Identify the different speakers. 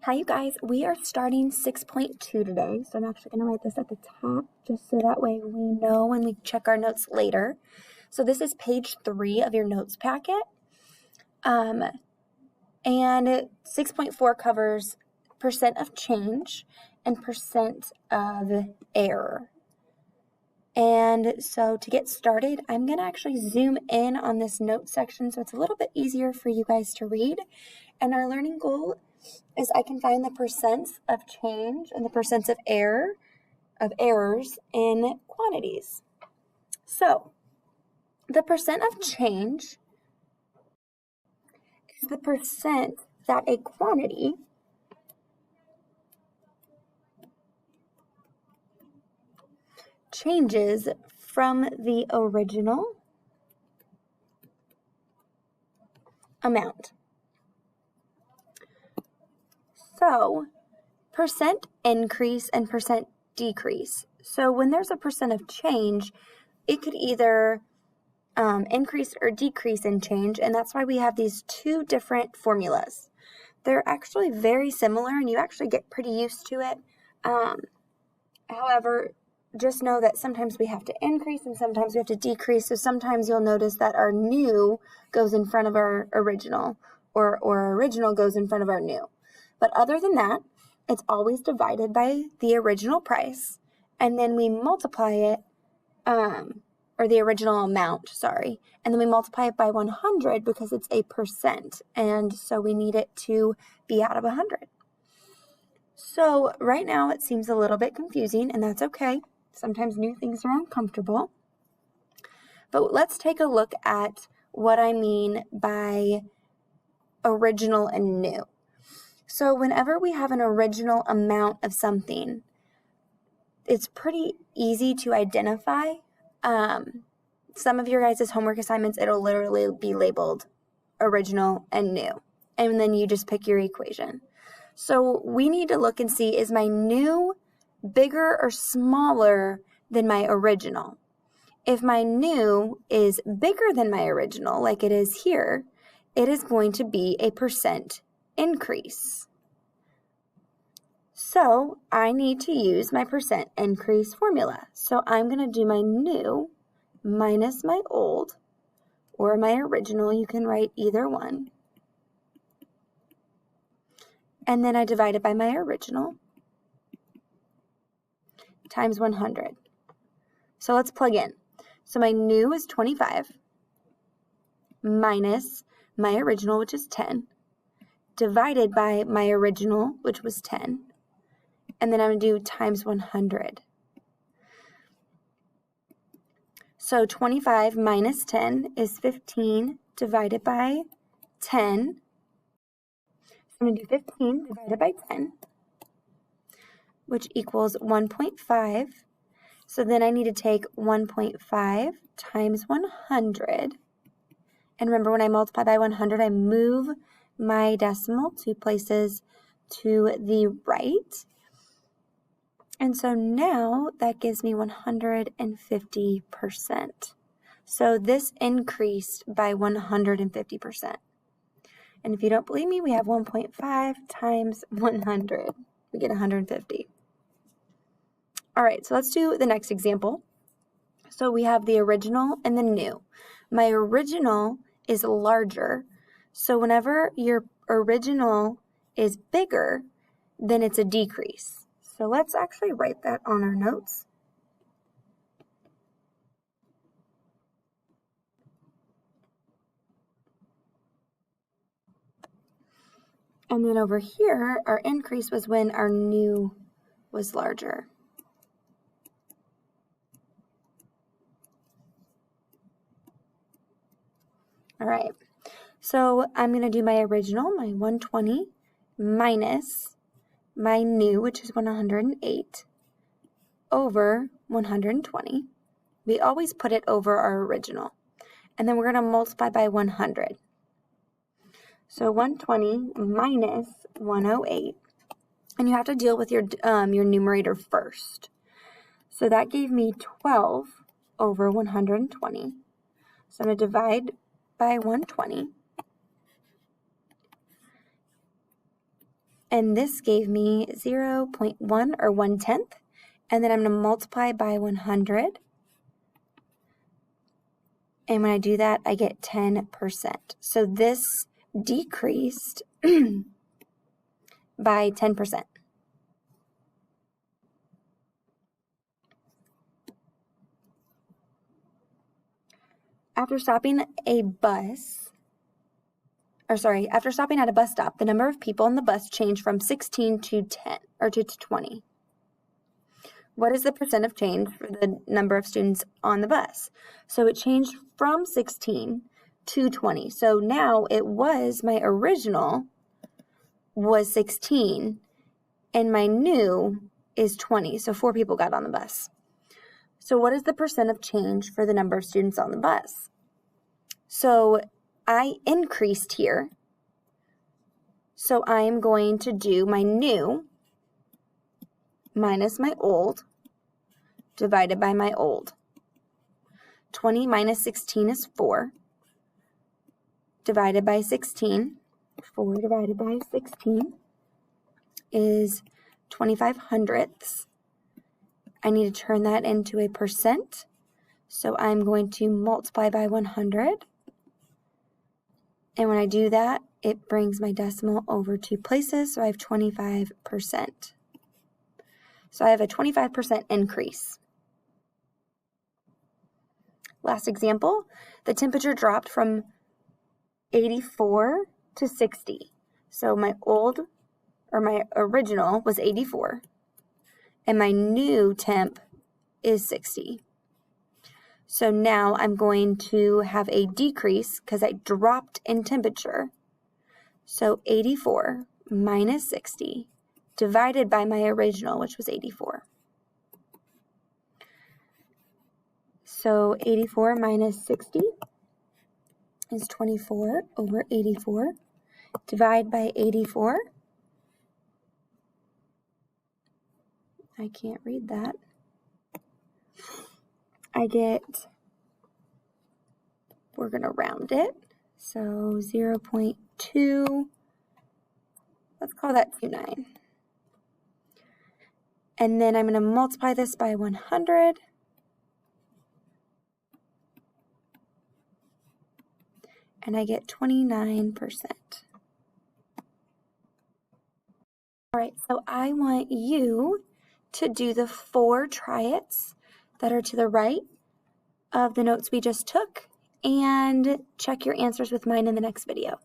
Speaker 1: Hi, you guys. We are starting 6.2 today, so I'm actually going to write this at the top just so that way we know when we check our notes later. So this is page 3 of your notes packet, and 6.4 covers percent of change and percent of error. And so to get started, I'm going to actually zoom in on this note section so it's a little bit easier for you guys to read. And our learning goal is I can find the percents of change and the percents of errors in quantities. So the percent of change is the percent that a quantity changes from the original amount. So percent increase and percent decrease. So when there's a percent of change, it could either increase or decrease in change, and that's why we have these two different formulas. They're actually very similar, and you actually get pretty used to it. However, just know that sometimes we have to increase and sometimes we have to decrease. So sometimes you'll notice that our new goes in front of our original, or our original goes in front of our new. But other than that, it's always divided by the original price, and then we multiply it, or the original amount, sorry, and then we multiply it by 100 because it's a percent, and so we need it to be out of 100. So right now it seems a little bit confusing, and that's okay. Sometimes new things are uncomfortable. But let's take a look at what I mean by original and new. So whenever we have an original amount of something, it's pretty easy to identify. Some of your guys' homework assignments, it'll literally be labeled original and new, and then you just pick your equation. So we need to look and see, is my new bigger or smaller than my original? If my new is bigger than my original, like it is here, it is going to be a percent increase. So I need to use my percent increase formula. So I'm going to do my new minus my old, or my original. You can write either one. And then I divide it by my original times 100. So let's plug in. So my new is 25 minus my original, which is 10, divided by my original, which was 10. And then I'm going to do times 100. So 25 minus 10 is 15 divided by 10. I'm going to do 15 divided by 10, which equals 1.5. So then I need to take 1.5 times 100. And remember, when I multiply by 100, I move my decimal 2 places to the right. And so now that gives me 150%. So this increased by 150%. And if you don't believe me, we have 1.5 times 100. We get 150. All right, so let's do the next example. So we have the original and the new. My original is larger. So whenever your original is bigger, then it's a decrease. So let's actually write that on our notes. And then over here, our increase was when our new was larger. All right, so I'm going to do my original, my 120, minus my new, which is 108, over 120. We always put it over our original. And then we're going to multiply by 100. So 120 minus 108. And you have to deal with your numerator first. So that gave me 12 over 120. So I'm going to divide by 120. And this gave me 0.1 or 1/10. And then I'm going to multiply by 100. And when I do that, I get 10%. So this decreased by 10%. After stopping at a bus stop, the number of people on the bus changed from 16 to 10 or to 20. What is the percent of change for the number of students on the bus? So it changed from 16 to 20. So now my original was 16 and my new is 20. So 4 people got on the bus. So what is the percent of change for the number of students on the bus? So I increased here. So I'm going to do my new minus my old divided by my old. 20 minus 16 is 4. Divided by 16. 4 divided by 16 is 25 hundredths. I need to turn that into a percent. So I'm going to multiply by 100. And when I do that, it brings my decimal over 2 places. So I have 25%. So I have a 25% increase. Last example, the temperature dropped from 84 to 60. So my original was 84, and my new temp is 60. So now I'm going to have a decrease because I dropped in temperature. So 84 minus 60 divided by my original, which was 84. So 84 minus 60 is 24 over 84. Divide by 84. I can't read that. We're going to round it. So 0.2, let's call that 29. And then I'm going to multiply this by 100. And I get 29%. All right, so I want you to do the 4 try-its that are to the right of the notes we just took and check your answers with mine in the next video.